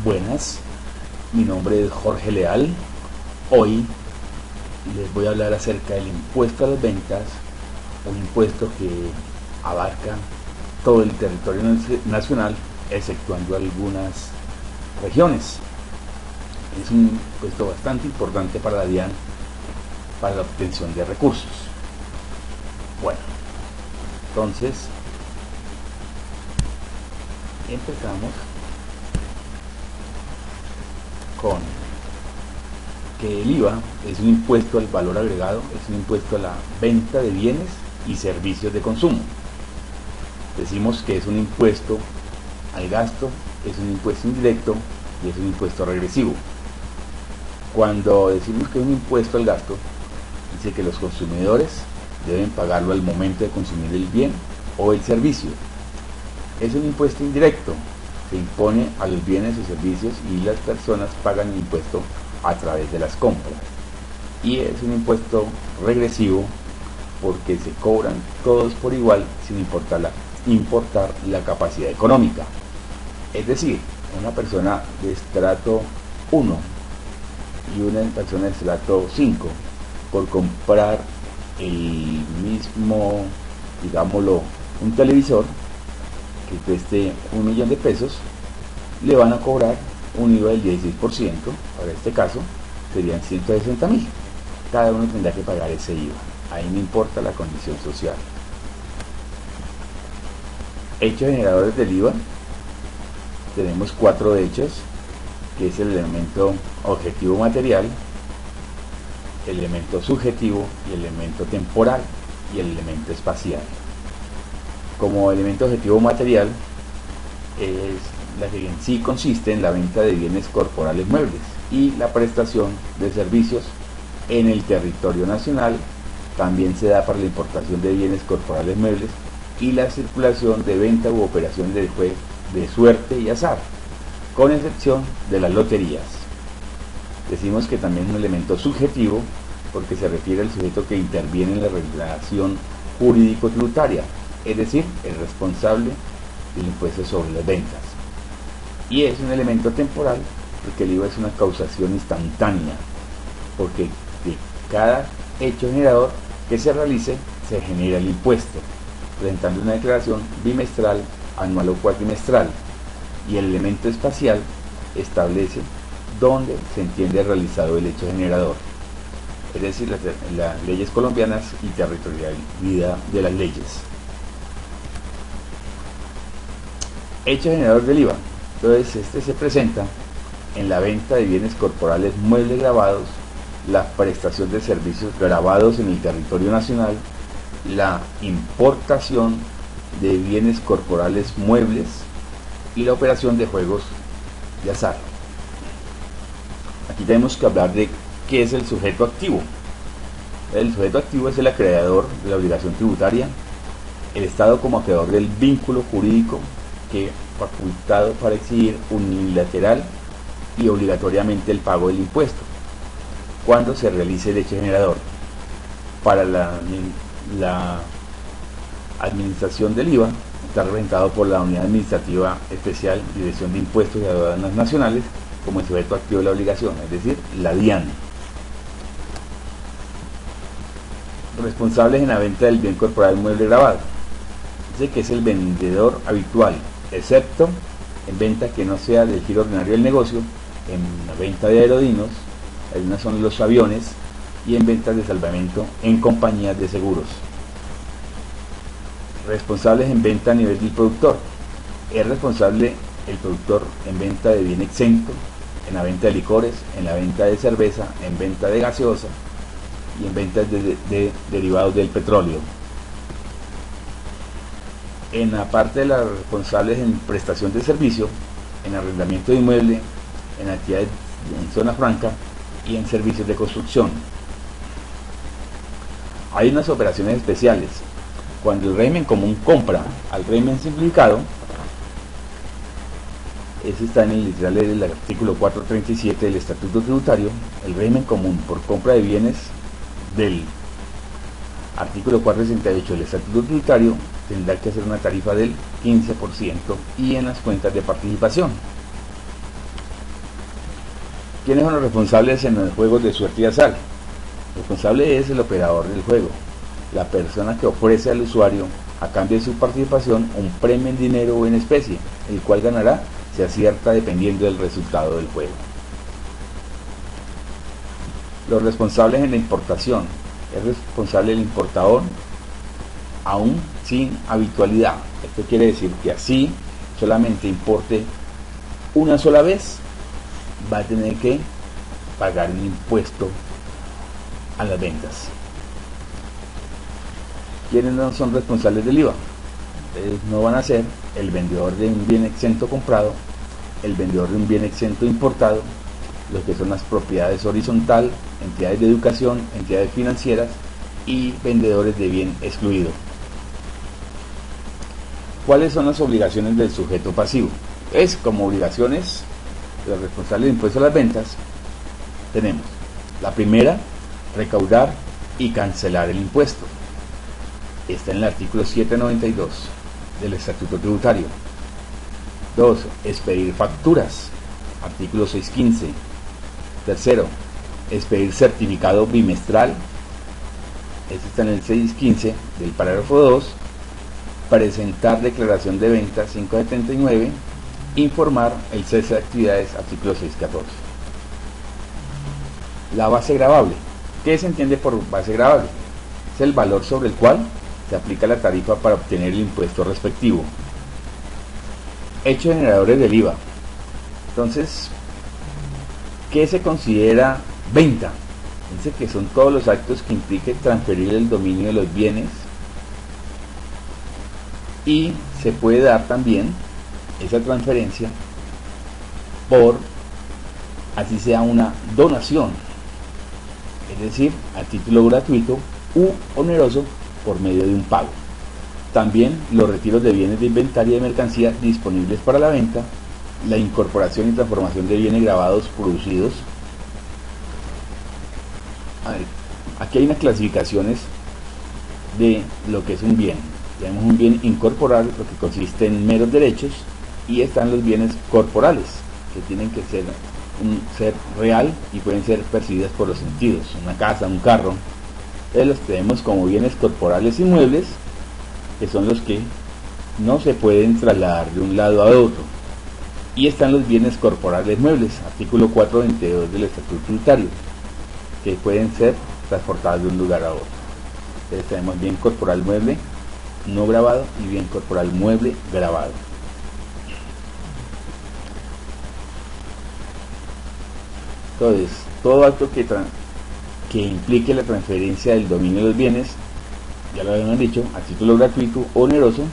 Buenas, mi nombre es Jorge Leal. Hoy les voy a hablar acerca del impuesto a las ventas, un impuesto que abarca todo el territorio nacional, exceptuando algunas regiones. Es un impuesto bastante importante para la DIAN para la obtención de recursos. Bueno, entonces empezamos con que el IVA es un impuesto al valor agregado, es un impuesto a la venta de bienes y servicios de consumo. Decimos que es un impuesto al gasto, es un impuesto indirecto y es un impuesto regresivo. Cuando decimos que es un impuesto al gasto, dice que los consumidores deben pagarlo al momento de consumir el bien o el servicio. Es un impuesto indirecto, se impone a los bienes y servicios y las personas pagan el impuesto a través de las compras. Y es un impuesto regresivo porque se cobran todos por igual sin importar la capacidad económica. Es decir, una persona de estrato 1 y una persona de estrato 5, por comprar el mismo, digámoslo, un televisor que cueste 1.000.000 de pesos, le van a cobrar un IVA del 16%, para este caso serían 160.000. Cada uno tendrá que pagar ese IVA, ahí no importa la condición social. Hechos generadores del IVA, tenemos 4 hechos, que es el elemento objetivo material, el elemento subjetivo y el elemento temporal y el elemento espacial. Como elemento objetivo material es la que en sí consiste en la venta de bienes corporales muebles y la prestación de servicios en el territorio nacional. También se da para la importación de bienes corporales muebles y la circulación de venta u operaciones de juego de suerte y azar, con excepción de las loterías. Decimos que también es un elemento subjetivo porque se refiere al sujeto que interviene en la regulación jurídico-tributaria, es decir, el responsable del impuesto sobre las ventas. Y es un elemento temporal porque el IVA es una causación instantánea, porque de cada hecho generador que se realice se genera el impuesto, presentando una declaración bimestral, anual o cuatrimestral. Y el elemento espacial establece dónde se entiende realizado el hecho generador, es decir, las leyes colombianas y territorialidad de las leyes. Hecho generador del IVA. Entonces, este se presenta en la venta de bienes corporales muebles grabados, la prestación de servicios grabados en el territorio nacional, la importación de bienes corporales muebles y la operación de juegos de azar. Aquí tenemos que hablar de qué es el sujeto activo. El sujeto activo es el acreedor de la obligación tributaria, el Estado como acreedor del vínculo jurídico que facultado para exigir unilateral y obligatoriamente el pago del impuesto cuando se realice el hecho generador. Para la administración del IVA está representado por la Unidad Administrativa Especial, Dirección de Impuestos y Aduanas Nacionales, como el sujeto activo de la obligación, es decir, la DIAN. Responsables en la venta del bien corporal mueble grabado. Dice que es el vendedor habitual, excepto en venta que no sea del giro ordinario del negocio, en la venta de aerodinos, algunas son los aviones, y en ventas de salvamento en compañías de seguros. Responsables en venta a nivel del productor. Es responsable el productor en venta de bien exento, en la venta de licores, en la venta de cerveza, en venta de gaseosa y en ventas de derivados del petróleo. En la parte de las responsables en prestación de servicio, en arrendamiento de inmueble, en actividades en zona franca y en servicios de construcción. Hay unas operaciones especiales. Cuando el régimen común compra al régimen simplificado, eso está en el literal del artículo 437 del Estatuto Tributario, el régimen común por compra de bienes del artículo 468 del Estatuto Tributario tendrá que hacer una tarifa del 15% y en las cuentas de participación. ¿Quiénes son los responsables en los juegos de suerte y azar? El responsable es el operador del juego, la persona que ofrece al usuario, a cambio de su participación, un premio en dinero o en especie, el cual ganará si acierta dependiendo del resultado del juego. Los responsables en la importación. Es responsable el importador aún sin habitualidad. Esto quiere decir que así solamente importe una sola vez, va a tener que pagar el impuesto a las ventas. ¿Quiénes no son responsables del IVA? Ellos no van a ser el vendedor de un bien exento comprado, el vendedor de un bien exento importado, los que son las propiedades horizontal, entidades de educación, entidades financieras y vendedores de bien excluido. ¿Cuáles son las obligaciones del sujeto pasivo? Es como obligaciones de los responsables de impuestos a las ventas. Tenemos la primera, recaudar y cancelar el impuesto. Está en el artículo 792 del Estatuto Tributario. 2. Expedir facturas. Artículo 615. Tercero, expedir certificado bimestral. Este está en el 615 del parágrafo 2. Presentar declaración de venta 579. Informar el cese de actividades. Artículo 614. La base gravable. ¿Qué se entiende por base gravable? Es el valor sobre el cual se aplica la tarifa para obtener el impuesto respectivo. Hechos generadores del IVA. Entonces, ¿qué se considera venta? Dice que son todos los actos que impliquen transferir el dominio de los bienes, y se puede dar también esa transferencia por, así sea una donación, es decir, a título gratuito u oneroso por medio de un pago. También los retiros de bienes de inventario y de mercancía disponibles para la venta, la incorporación y transformación de bienes grabados producidos. Aquí hay unas clasificaciones de lo que es un bien. Tenemos un bien incorporal, lo que consiste en meros derechos, y están los bienes corporales, que tienen que ser un ser real y pueden ser percibidas por los sentidos, una casa, un carro. Entonces los tenemos como bienes corporales inmuebles, que son los que no se pueden trasladar de un lado a otro. Y están los bienes corporales muebles, artículo 422 del Estatuto Tributario, que pueden ser transportados de un lugar a otro. Entonces tenemos bien corporal mueble no grabado y bien corporal mueble grabado. Entonces, todo acto que implique la transferencia del dominio de los bienes, ya lo habíamos dicho, a título gratuito o oneroso,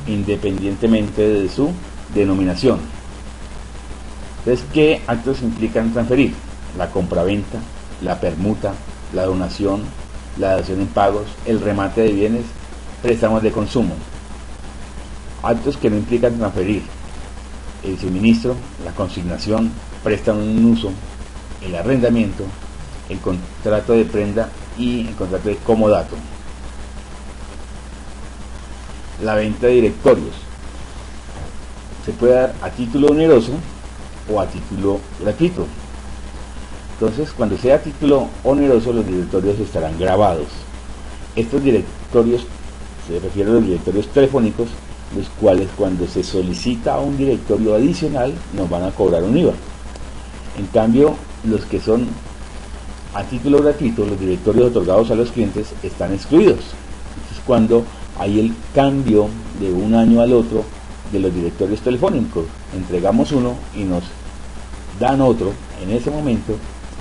independientemente de su denominación. Entonces, ¿qué actos implican transferir? La compraventa, la permuta, la donación, la dación en pagos, el remate de bienes, préstamos de consumo. Actos que no implican transferir: el suministro, la consignación, préstamo en uso, el arrendamiento, el contrato de prenda y el contrato de comodato. La venta de directorios se puede dar a título oneroso o a título gratuito. Entonces, cuando sea a título oneroso, los directorios estarán grabados. Estos directorios se refieren a los directorios telefónicos, los cuales, cuando se solicita un directorio adicional, nos van a cobrar un IVA. En cambio, los que son a título gratuito, los directorios otorgados a los clientes, están excluidos. Entonces, cuando hay el cambio de un año al otro de los directorios telefónicos, entregamos uno y nos dan otro, en ese momento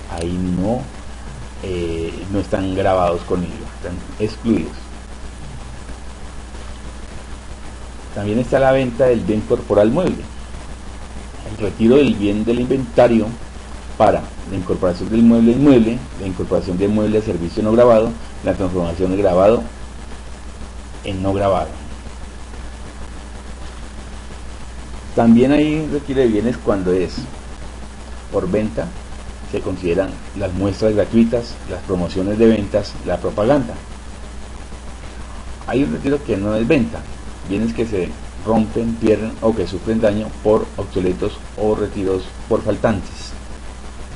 ahí no están grabados con IVA, están excluidos. También está la venta del bien corporal mueble, el retiro del bien del inventario para la incorporación del mueble inmueble, la incorporación del mueble a servicio no grabado, la transformación de grabado en no grabado. También hay retiro de bienes cuando es por venta. Se consideran las muestras gratuitas, las promociones de ventas, la propaganda. Hay un retiro que no es venta, bienes que se rompen, pierden o que sufren daño por obsoletos o retiros por faltantes.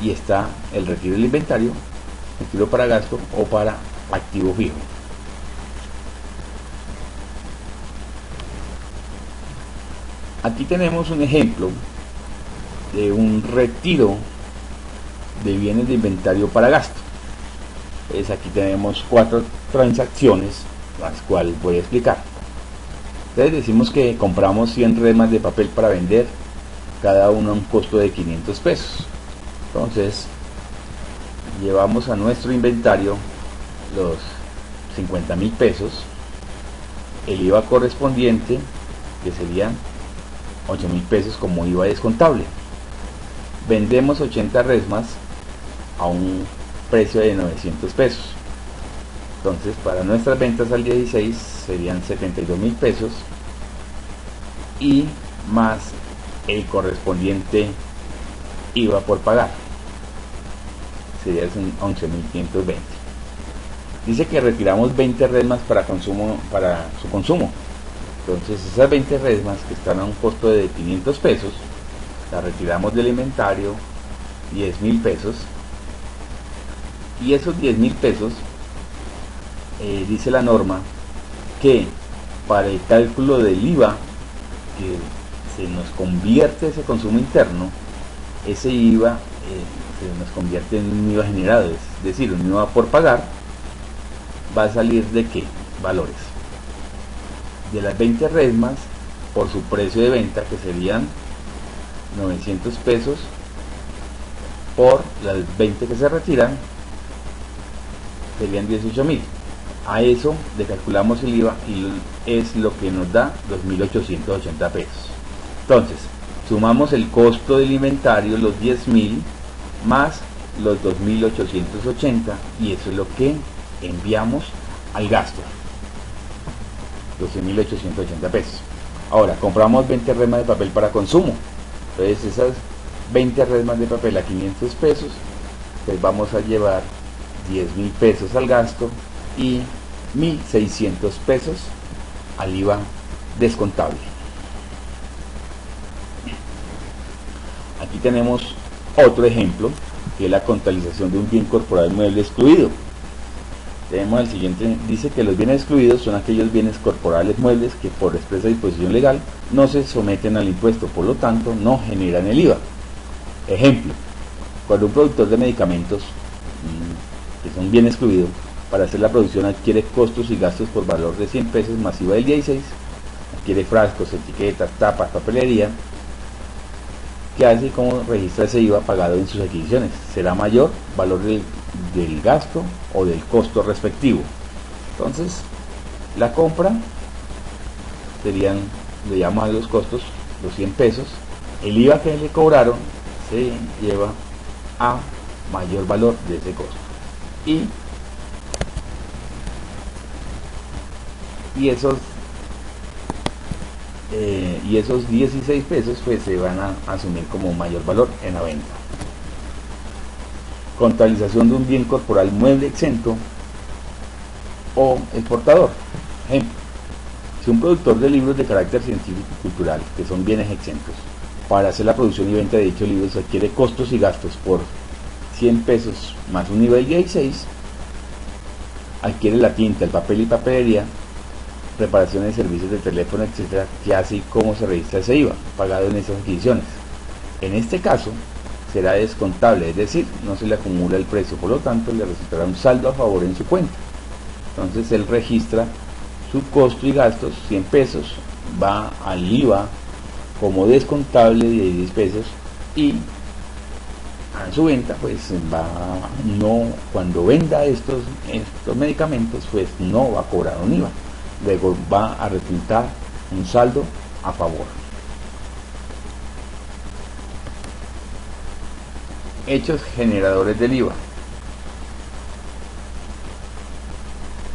y está el retiro del inventario, retiro para gasto o para activo fijo. Aquí tenemos un ejemplo de un retiro de bienes de inventario para gasto. Entonces aquí tenemos 4 transacciones, las cuales voy a explicar. Entonces decimos que compramos 100 resmas de papel para vender, cada uno a un costo de 500 pesos. Entonces llevamos a nuestro inventario los 50.000 pesos, el IVA correspondiente, que serían 8.000 pesos como IVA descontable. Vendemos 80 resmas a un precio de 900 pesos. Entonces para nuestras ventas al 16 serían 72.000 pesos y más el correspondiente IVA por pagar, sería 11.520. Dice que retiramos 20 resmas para su consumo. Entonces esas 20 resmas, que están a un costo de 500 pesos, las retiramos del inventario, 10.000 pesos, y esos 10.000 pesos, dice la norma que para el cálculo del IVA que se nos convierte ese consumo interno, ese IVA se nos convierte en un IVA generado, es decir, un IVA por pagar, va a salir de ¿qué valores? De las 20 resmas por su precio de venta, que serían 900 pesos, por las 20 que se retiran, serían 18.000. A eso le calculamos el IVA y es lo que nos da 2.880 pesos. Entonces, sumamos el costo del inventario, los 10.000, más los 2.880, y eso es lo que enviamos al gasto, 12.880 pesos. Ahora, compramos 20 resmas de papel para consumo. Entonces, esas 20 resmas de papel a 500 pesos, pues vamos a llevar 10.000 pesos al gasto y 1.600 pesos al IVA descontable. Aquí tenemos otro ejemplo, que es la contabilización de un bien corporal mueble excluido. Tenemos el siguiente, dice que los bienes excluidos son aquellos bienes corporales muebles que por expresa disposición legal no se someten al impuesto, por lo tanto no generan el IVA. Ejemplo, cuando un productor de medicamentos, que es un bien excluido, para hacer la producción adquiere costos y gastos por valor de 100 pesos más IVA del 16, adquiere frascos, etiquetas, tapas, papelería, que hace como registra ese IVA pagado en sus adquisiciones. Será mayor valor del gasto o del costo respectivo. Entonces, la compra serían, le llamamos a los costos, los 100 pesos, el IVA que le cobraron se lleva a mayor valor de ese costo. Y esos 16 pesos pues se van a asumir como mayor valor en la venta. Contabilización de un bien corporal mueble exento o exportador. Ejemplo, si un productor de libros de carácter científico y cultural, que son bienes exentos, para hacer la producción y venta de dichos libros adquiere costos y gastos por 100 pesos más un IVA del 16, adquiere la tinta, el papel y papelería, reparaciones de servicios de teléfono, etcétera, que así como se registra ese IVA pagado en esas adquisiciones. En este caso será descontable, es decir, no se le acumula el precio, por lo tanto le resultará un saldo a favor en su cuenta. Entonces él registra su costo y gastos, 100 pesos, va al IVA como descontable de 10 pesos y a su venta pues cuando venda estos medicamentos pues no va a cobrar un IVA. Luego va a resultar un saldo a favor. Hechos generadores del IVA.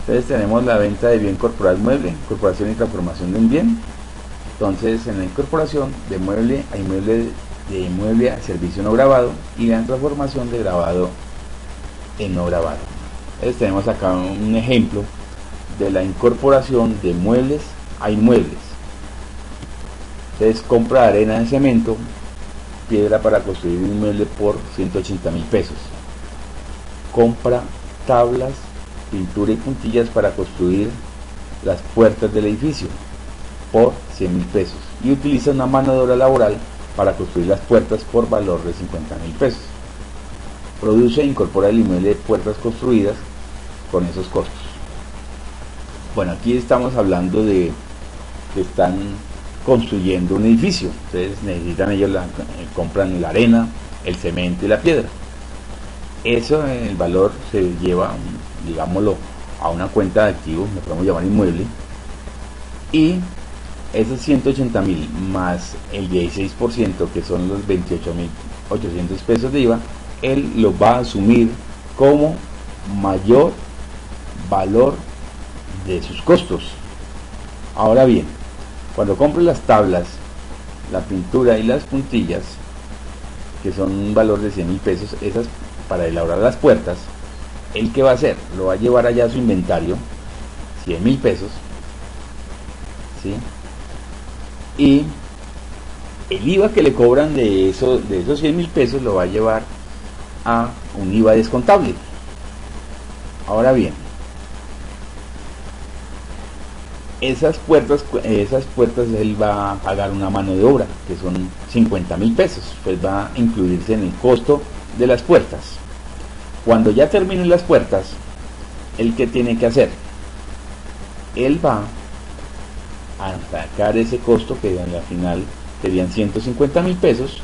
Entonces tenemos la venta de bien corporal mueble, incorporación y transformación de un bien. Entonces en la incorporación de mueble hay mueble a servicio no grabado y la transformación de grabado en no grabado. Entonces tenemos acá un ejemplo de la incorporación de muebles a inmuebles. Entonces compra arena de cemento piedra para construir un inmueble por 180.000 pesos. Compra tablas, pintura y puntillas para construir las puertas del edificio por 100.000 pesos. Y utiliza una mano de obra laboral para construir las puertas por valor de 50.000 pesos. Produce e incorpora el inmueble de puertas construidas con esos costos. Bueno, aquí estamos hablando de que están construyendo un edificio. Entonces necesitan ellos, compran la arena, el cemento y la piedra. Eso, el valor se lleva, digámoslo, a una cuenta de activos, le podemos llamar inmueble, y esos 180.000 más el 16%, que son los 28.800 pesos de IVA, él lo va a asumir como mayor valor de sus costos. Ahora bien, cuando compre las tablas, la pintura y las puntillas, que son un valor de 100.000 pesos, esas para elaborar las puertas, ¿el qué va a hacer? Lo va a llevar allá a su inventario, 100.000 pesos, ¿sí? Y el IVA que le cobran de esos 100.000 pesos lo va a llevar a un IVA descontable. Ahora bien, esas puertas él va a pagar una mano de obra, que son 50.000 pesos, pues va a incluirse en el costo de las puertas. Cuando ya terminen las puertas, ¿el qué tiene que hacer? Él va a sacar ese costo, que en la final serían 150.000 pesos,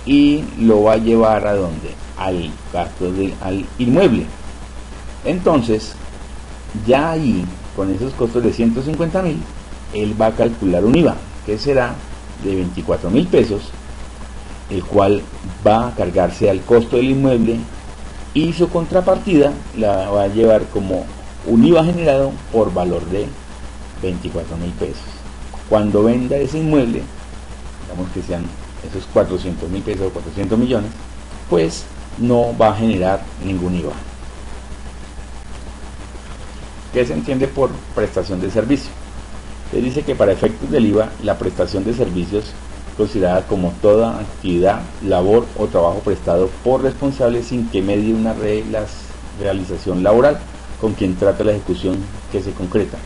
y lo va a llevar ¿a dónde? Al gasto al inmueble. Entonces, ya ahí, con esos costos de 150.000, él va a calcular un IVA, que será de 24.000 pesos, el cual va a cargarse al costo del inmueble, y su contrapartida la va a llevar como un IVA generado por valor de 24.000 pesos. Cuando venda ese inmueble, digamos que sean esos 400.000 pesos o 400 millones, pues no va a generar ningún IVA. ¿Qué se entiende por prestación de servicio? Se dice que para efectos del IVA, la prestación de servicios considerada como toda actividad, labor o trabajo prestado por responsable sin que medie una realización laboral con quien trata la ejecución que se concreta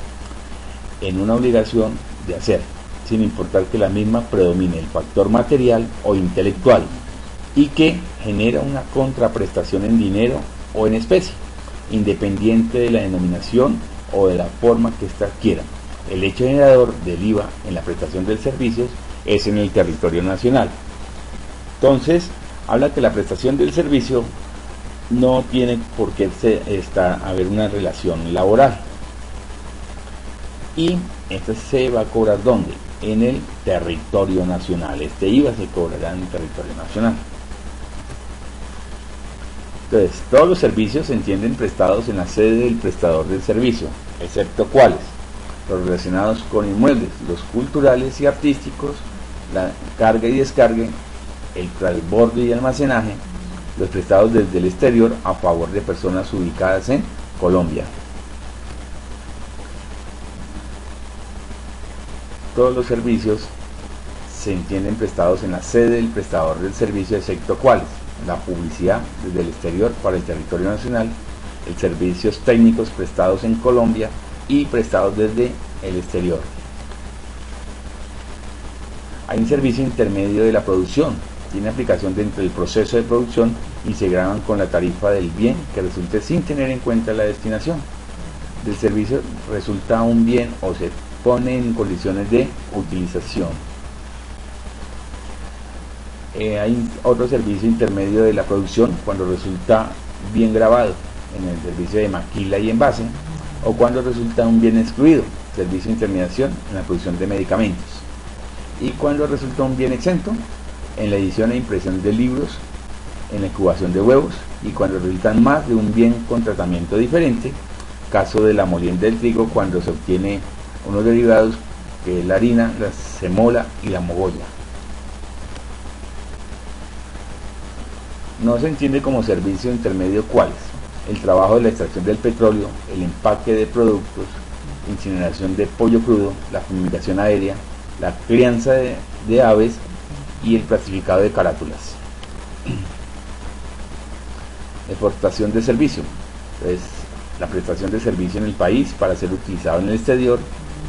en una obligación de hacer, sin importar que la misma predomine el factor material o intelectual, y que genera una contraprestación en dinero o en especie, independiente de la denominación o de la forma que ésta adquiera. El hecho generador del IVA en la prestación de servicios es en el territorio nacional. Entonces, habla que la prestación del servicio no tiene por qué haber una relación laboral. Y esto se va a cobrar ¿dónde? En el territorio nacional. Este IVA se cobrará en el territorio nacional. Entonces, todos los servicios se entienden prestados en la sede del prestador del servicio, excepto cuáles: los relacionados con inmuebles, los culturales y artísticos, la carga y descarga, el transbordo y almacenaje, los prestados desde el exterior a favor de personas ubicadas en Colombia. Todos los servicios se entienden prestados en la sede del prestador del servicio, excepto cuáles: la publicidad desde el exterior para el territorio nacional, los servicios técnicos prestados en Colombia y prestados desde el exterior. Hay un servicio intermedio de la producción, tiene aplicación dentro del proceso de producción y se graban con la tarifa del bien que resulte sin tener en cuenta la destinación del servicio. Resulta un bien o se pone en condiciones de utilización. Hay otro servicio intermedio de la producción cuando resulta bien grabado en el servicio de maquila y envase, o cuando resulta un bien excluido, servicio de intermediación en la producción de medicamentos, y cuando resulta un bien exento en la edición e impresión de libros, en la incubación de huevos, y cuando resultan más de un bien con tratamiento diferente, caso de la molienda del trigo, cuando se obtiene unos derivados que es la harina, la semola y la mogolla. No se entiende como servicio intermedio cuáles: el trabajo de la extracción del petróleo, el empaque de productos, incineración de pollo crudo, la fumigación aérea, la crianza de aves y el clasificado de carátulas. Exportación de servicio. Entonces, la prestación de servicio en el país para ser utilizado en el exterior,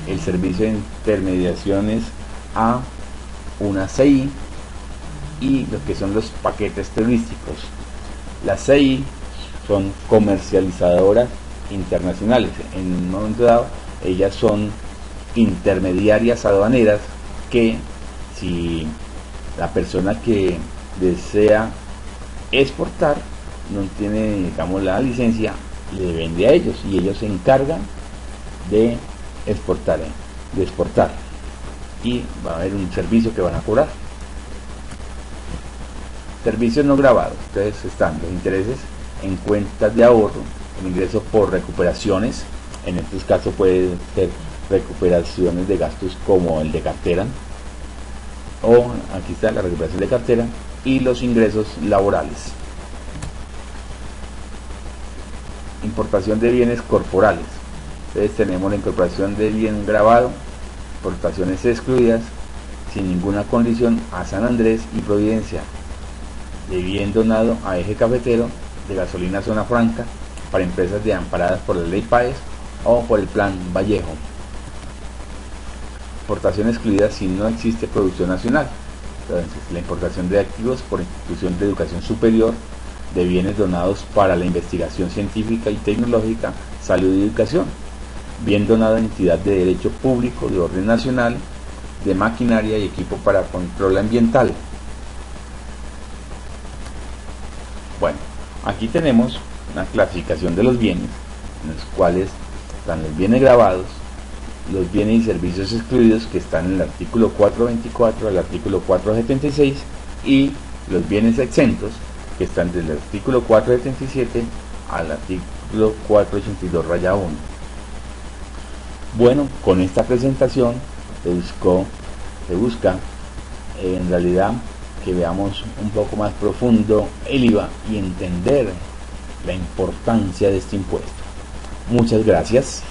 el servicio de intermediaciones a una CI y lo que son los paquetes turísticos. Las CI son comercializadoras internacionales. En un momento dado, ellas son intermediarias aduaneras que, si la persona que desea exportar no tiene, digamos, la licencia, le vende a ellos y ellos se encargan de exportar, y va a haber un servicio que van a cobrar. Servicios no grabados. Entonces están los intereses en cuentas de ahorro, el ingreso por recuperaciones. En estos casos puede ser recuperaciones de gastos como el de cartera, o aquí está la recuperación de cartera, y los ingresos laborales. Importación de bienes corporales. Entonces tenemos la incorporación de bien grabado, importaciones excluidas sin ninguna condición a San Andrés y Providencia, de bien donado a Eje Cafetero, de gasolina Zona Franca para empresas de amparadas por la ley PAES o por el Plan Vallejo. Importación excluida si no existe producción nacional. Entonces, la importación de activos por institución de educación superior, de bienes donados para la investigación científica y tecnológica, salud y educación, bien donado a entidad de derecho público de orden nacional, de maquinaria y equipo para control ambiental. Bueno, aquí tenemos una clasificación de los bienes, en los cuales están los bienes grabados, los bienes y servicios excluidos, que están en el artículo 424 al artículo 476, y los bienes exentos, que están del artículo 477 al artículo 482-1. Bueno, con esta presentación se busca en realidad que veamos un poco más profundo el IVA y entender la importancia de este impuesto. Muchas gracias.